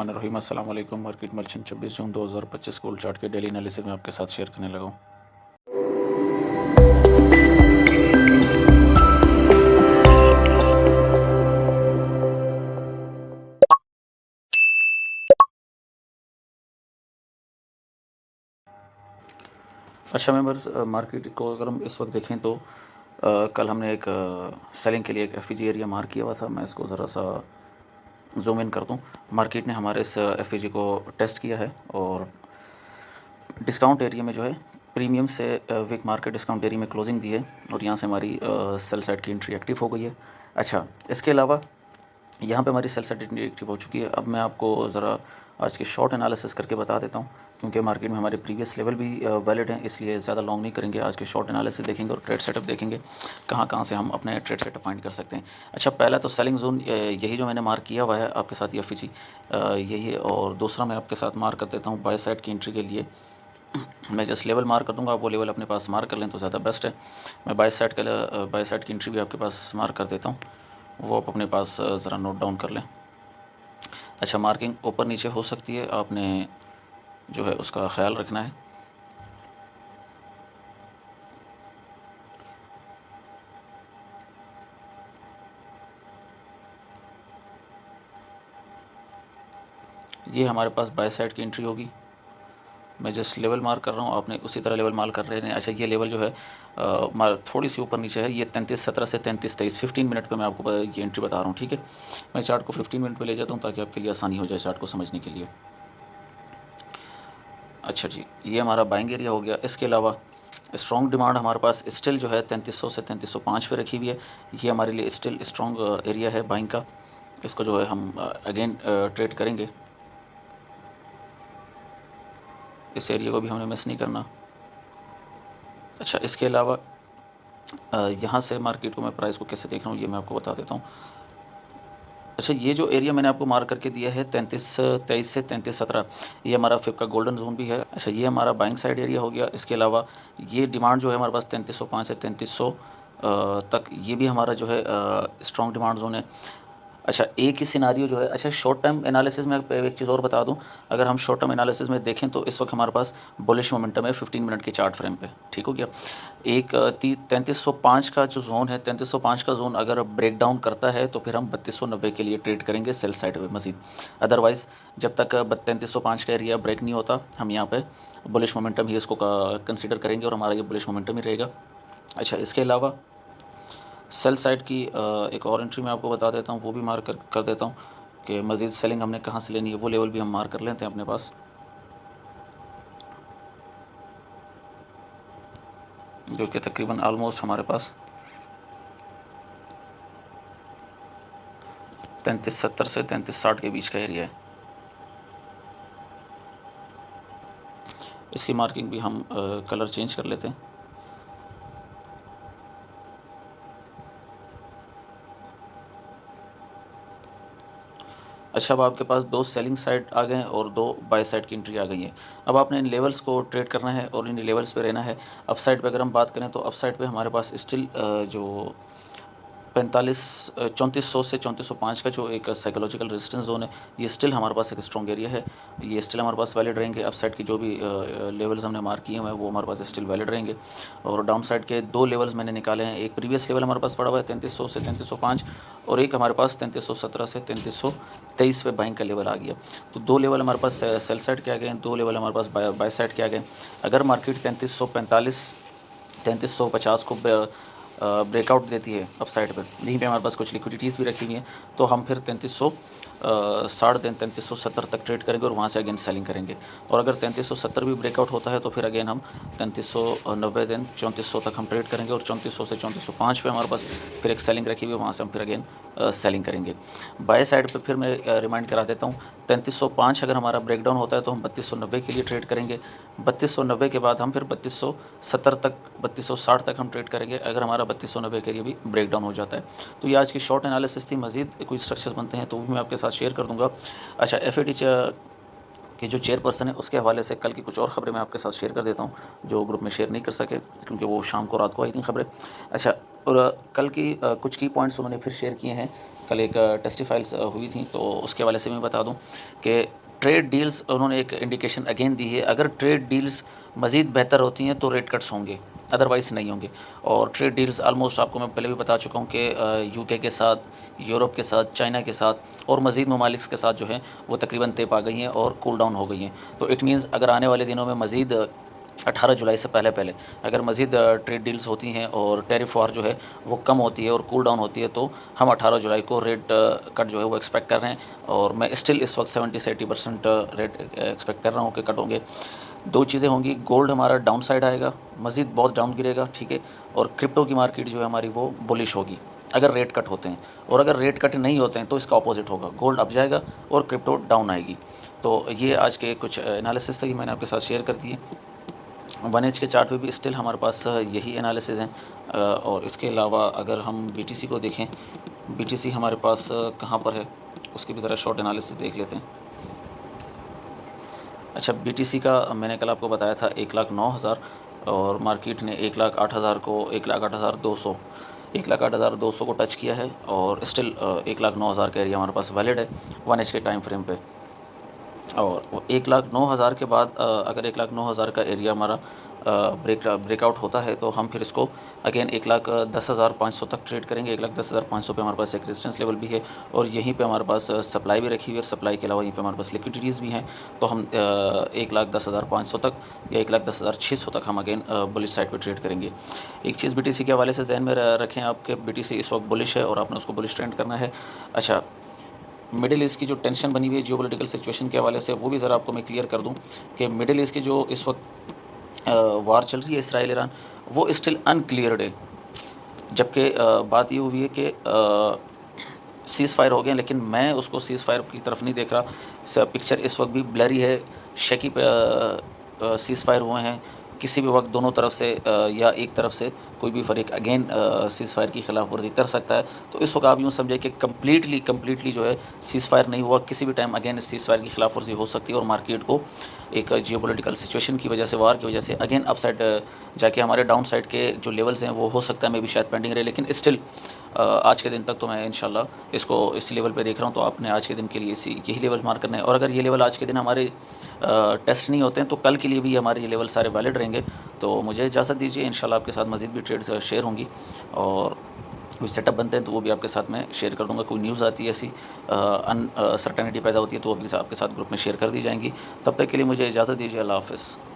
रहीम अस्सलाम वालेकुम। Market merchant 26 जून 2025 gold chart के डेली एनालिसिस में आपके साथ शेयर करने लगा हूँ। अच्छा मेंबर्स, मार्केट को अगर हम इस वक्त देखें तो कल हमने एक सेलिंग के लिए एक एफ एरिया मार्क किया हुआ था। मैं इसको ज़रा सा जूम इन कर दूँ। मार्केट ने हमारे इस एफ को टेस्ट किया है और डिस्काउंट एरिया में जो है प्रीमियम से वीक मार्केट डिस्काउंट एरिया में क्लोजिंग दी है और यहाँ से हमारी सेल साइड की एंट्री एक्टिव हो गई है। अच्छा, इसके अलावा यहाँ पे हमारी सेल साइड एंट्री एक्टिव हो चुकी है। अब मैं आपको ज़रा आज की शॉर्ट एनालिसिस करके बता देता हूँ, क्योंकि मार्केट में हमारे प्रीवियस लेवल भी वैलिड हैं, इसलिए ज़्यादा लॉन्ग नहीं करेंगे। आज के शॉर्ट एनालिसिस देखेंगे और ट्रेड सेटअप देखेंगे कहाँ कहाँ से हम अपने ट्रेड सेटअप फाइंड कर सकते हैं। अच्छा, पहला तो सेलिंग जोन यही जो मैंने मार्क किया हुआ है आपके साथ, ये एफ यही है। और दूसरा मैं आपके साथ मार्क कर देता हूँ बाय साइड की एंट्री के लिए। मैं जस्ट लेवल मार्क कर दूंगा, आप वो लेवल अपने पास मार्क कर लें तो ज़्यादा बेस्ट है। मैं बाय साइड की एंट्री भी आपके पास मार्क कर देता हूँ, वो आप अपने पास ज़रा नोट डाउन कर लें। अच्छा, मार्किंग ऊपर नीचे हो सकती है, आपने जो है उसका ख्याल रखना है। ये हमारे पास बाय साइड की एंट्री होगी। मैं जस्ट लेवल मार्क कर रहा हूँ, आपने उसी तरह लेवल मार्क कर रहे हैं। अच्छा, ये लेवल जो है थोड़ी सी ऊपर नीचे है, ये 33.17 से 33.23 15 मिनट पे मैं आपको ये एंट्री बता रहा हूँ। ठीक है, मैं चार्ट को 15 मिनट पे ले जाता हूँ ताकि आपके लिए आसानी हो जाए चार्ट को समझने के लिए। अच्छा जी, ये हमारा बाइंग एरिया हो गया। इसके अलावा स्ट्रॉन्ग डिमांड हमारे पास स्टिल जो है 3300 से 3305 पे रखी हुई है। ये हमारे लिए स्टिल स्ट्रॉन्ग एरिया है बाइंग का। इसको जो है हम अगेन ट्रेड करेंगे। इस एरिया को भी हमने मिस नहीं करना। अच्छा, इसके अलावा यहाँ से मार्केट को मैं प्राइस को कैसे देख रहा हूँ ये मैं आपको बता देता हूँ। अच्छा, ये जो एरिया मैंने आपको मार्क करके दिया है 3323 से 3317, ये हमारा फिप का गोल्डन जोन भी है। अच्छा, ये हमारा बाइंग साइड एरिया हो गया। इसके अलावा ये डिमांड जो है हमारे पास 3305 से 3300 तक, ये भी हमारा जो है स्ट्रॉन्ग डिमांड जोन है। अच्छा, एक ही सिनारियो जो है, अच्छा शॉर्ट टर्म एनालिसिस में एक चीज़ और बता दूं, अगर हम शॉर्ट टर्म एनालिसिस में देखें तो इस वक्त हमारे पास बुलिश मोमेंटम है 15 मिनट के चार्ट फ्रेम पे। ठीक हो गया। एक 3305 का जो जोन है, 3305 का जोन अगर ब्रेक डाउन करता है तो फिर हम 3290 के लिए ट्रेड करेंगे सेल साइड में मजीद। अदरवाइज़ जब तक 3305 का एरिया ब्रेक नहीं होता, हम यहाँ पे बुलिश मोमेंटम ही इसको कंसिडर करेंगे और हमारा ये बुलिश मोमेंटम ही रहेगा। अच्छा, इसके अलावा सेल साइड की एक और एंट्री मैं आपको बता देता हूँ, वो भी मार्क कर देता हूँ कि मज़ीद सेलिंग हमने कहाँ से लेनी है, वो लेवल भी हम मार्क कर लेते हैं अपने पास, जो कि तकरीबन आलमोस्ट हमारे पास 3370 से 3360 के बीच का एरिया है। इसकी मार्किंग भी हम कलर चेंज कर लेते हैं। अच्छा, अब आपके पास दो सेलिंग साइड आ गए हैं और दो बाय साइड की एंट्री आ गई है। अब आपने इन लेवल्स को ट्रेड करना है और इन लेवल्स पे रहना है। अप साइड पे अगर हम बात करें तो अप साइड पे हमारे पास स्टिल जो 3400 से 3405 का जो एक साइकोलॉजिकल रेजिस्टेंस जोन है, ये स्टिल हमारे पास एक स्ट्रॉन्ग एरिया है। ये स्टिल हमारे पास वैलिड रहेंगे। अप साइड की जो भी लेवल्स हमने मार्क किए हैं वो हमारे पास स्टिल वैलिड रहेंगे। और डाउन साइड के दो लेवल्स मैंने निकाले हैं, एक प्रीवियस लेवल हमारे पास पड़ा हुआ है 3300 से 3305 और एक हमारे पास 3317 से 3323 पे बाइंग का लेवल आ गया। तो दो लेवल हमारे पास सेल साइड के आ गए, दो लेवल हमारे पास बाय साइड के आ गए। अगर मार्केट 3345 3350 को ब्रेकआउट देती है अप साइड पर, यहीं पे हमारे पास कुछ लिक्विडिटीज़ भी रखी हुई हैं, तो हम फिर 3370 तक ट्रेड करेंगे और वहाँ से अगेन सेलिंग करेंगे। और अगर 3370 भी ब्रेकआउट होता है तो फिर अगेन हम 3390 दिन 3400 तक हम ट्रेड करेंगे और 3400 से 3405 पे हमारे पास फिर एक सेलिंग रखी हुई है, वहाँ से हम फिर अगेन सेलिंग करेंगे। बाय साइड पे फिर मैं रिमाइंड करा देता हूँ, 3305 अगर हमारा ब्रेकडाउन होता है तो हम 3290 के लिए ट्रेड करेंगे। 3290 के बाद हम फिर 3270 तक 3260 तक हम ट्रेड करेंगे अगर हमारा 3290 के लिए भी ब्रेकडाउन हो जाता है। तो ये आज की शॉर्ट एनालिसिस थी। मज़ीद कोई स्ट्रक्चर्स बनते हैं तो भी मैं आपके साथ शेयर कर दूँगा। अच्छा, एफ कि जो चेयरपर्सन है उसके हवाले से कल की कुछ और ख़बरें मैं आपके साथ शेयर कर देता हूँ, जो ग्रुप में शेयर नहीं कर सके क्योंकि वो शाम को रात को आई थी ख़बरें। अच्छा, और कल की कुछ की पॉइंट्स उन्होंने फिर शेयर किए हैं। कल एक टेस्टिफाइल्स हुई थी, तो उसके हवाले से मैं बता दूँ कि ट्रेड डील्स उन्होंने एक इंडिकेशन अगेन दी है, अगर ट्रेड डील्स मज़ीद बेहतर होती हैं तो रेट कट्स होंगे, अदरवाइज़ नहीं होंगे। और ट्रेड डील्स ऑलमोस्ट आपको मैं पहले भी बता चुका हूँ कि यूके के साथ, यूरोप के साथ, चाइना के साथ और मज़ीद ममालिक के साथ जो है वो तकरीबन तय पा गई हैं और कूल डाउन हो गई हैं। तो इट मीन्स अगर आने वाले दिनों में मज़ीद 18 जुलाई से पहले अगर मज़ीद ट्रेड डील्स होती हैं और टैरिफ वार जो है वो कम होती है और कूल डाउन होती है, तो हम 18 जुलाई को रेट कट जो है वो एक्सपेक्ट कर रहे हैं। और मैं स्टिल इस वक्त 70 से 80% रेट एक्सपेक्ट कर रहा हूँ कि कट होंगे। दो चीज़ें होंगी, गोल्ड हमारा डाउन साइड आएगा, मज़ीद बहुत डाउन गिरेगा, ठीक है, और क्रिप्टो की मार्केट जो है हमारी वो बुलिश होगी अगर रेट कट होते हैं। और अगर रेट कट नहीं होते हैं तो इसका अपोजिट होगा, गोल्ड अप जाएगा और क्रिप्टो डाउन आएगी। तो ये आज के कुछ एनालिसिस थे कि मैंने आपके साथ शेयर कर दिए। 1 एच के चार्ट पे भी स्टिल हमारे पास यही एनालिसिस हैं। और इसके अलावा अगर हम बीटीसी को देखें, बीटीसी हमारे पास कहाँ पर है उसकी भी ज़रा शॉर्ट एनालिसिस देख लेते हैं। अच्छा, बीटीसी का मैंने कल आपको बताया था 1,09,000 और मार्केट ने 1,08,000 को 1,08,200 1,08,200 को टच किया है और स्टिल 1,09,000 का एरिया हमारे पास वैलिड है 1 एच के टाइम फ्रेम पे। और वो 1,09,000 के बाद अगर 1,09,000 का एरिया हमारा ब्रेकआउट होता है तो हम फिर इसको अगेन 1,10,500 तक ट्रेड करेंगे। 1,10,500 पे हमारे पास एक रेजिस्टेंस लेवल भी है और यहीं पे हमारे पास सप्लाई भी रखी हुई है और सप्लाई के अलावा यहीं पे हमारे पास लिक्विडिटीज़ भी हैं। तो हम 1,10,500 तक या 1,10,600 तक हम अगेन बुलिश साइड पे ट्रेड करेंगे। एक चीज़ बीटीसी के हवाले से ज़हन में रखें आपके, बीटीसी इस वक्त बुलिश है और आपने उसको बुलिश ट्रेंड करना है। अच्छा, मिडिल ईस्ट की जो टेंशन बनी हुई है जियोपॉलिटिकल सिचुएशन के हवाले से, वो भी ज़रा आपको मैं क्लियर कर दूं कि मिडिल ईस्ट की जो इस वक्त वार चल रही है इसराइल ईरान, वो स्टिल अनक्लियर्ड है। जबकि बात ये हुई है कि सीज़ फायर हो गए, लेकिन मैं उसको सीज़ फायर की तरफ नहीं देख रहा। पिक्चर इस वक्त भी ब्लरी है, शकी पे सीज़ फायर हुए हैं। किसी भी वक्त दोनों तरफ से या एक तरफ से कोई भी फरीक अगेन सीज़ फायर की खिलाफ वर्जी कर सकता है। तो इस वक्त आप यूँ समझे कि कम्प्लीटली जो है सीज़ फायर नहीं हुआ, किसी भी टाइम अगेन सीज़ फायर की खिलाफ वर्जी हो सकती है और मार्केट को एक जियोपॉलिटिकल सिचुएशन की वजह से, वार की वजह से अगेन अपसाइड जाके हमारे डाउन साइड के जो लेवल्स हैं वो हो सकता है मैं भी शायद पेंडिंग रहे। लेकिन स्टिल आज के दिन तक तो मैं इंशाल्लाह इसको इस लेवल पे देख रहा हूँ। तो आपने आज के दिन के लिए यही लेवल मार्क करना है और अगर ये लेवल आज के दिन हमारे टेस्ट नहीं होते हैं तो कल के लिए भी हमारे ये लेवल सारे वैलिड रहेंगे। तो मुझे इजाज़त दीजिए, इंशाल्लाह आपके साथ मज़ीद भी ट्रेड्स शेयर होंगी और कुछ सेटअप बनते हैं तो वो भी आपके साथ मैं शेयर कर दूँगा। कोई न्यूज़ आती है ऐसी अनसर्टेनिटी पैदा होती है तो वो भी आपके साथ ग्रुप में शेयर कर दी जाएंगी। तब तक के लिए मुझे इजाज़त दीजिए, अल्लाह हाफ़िज़।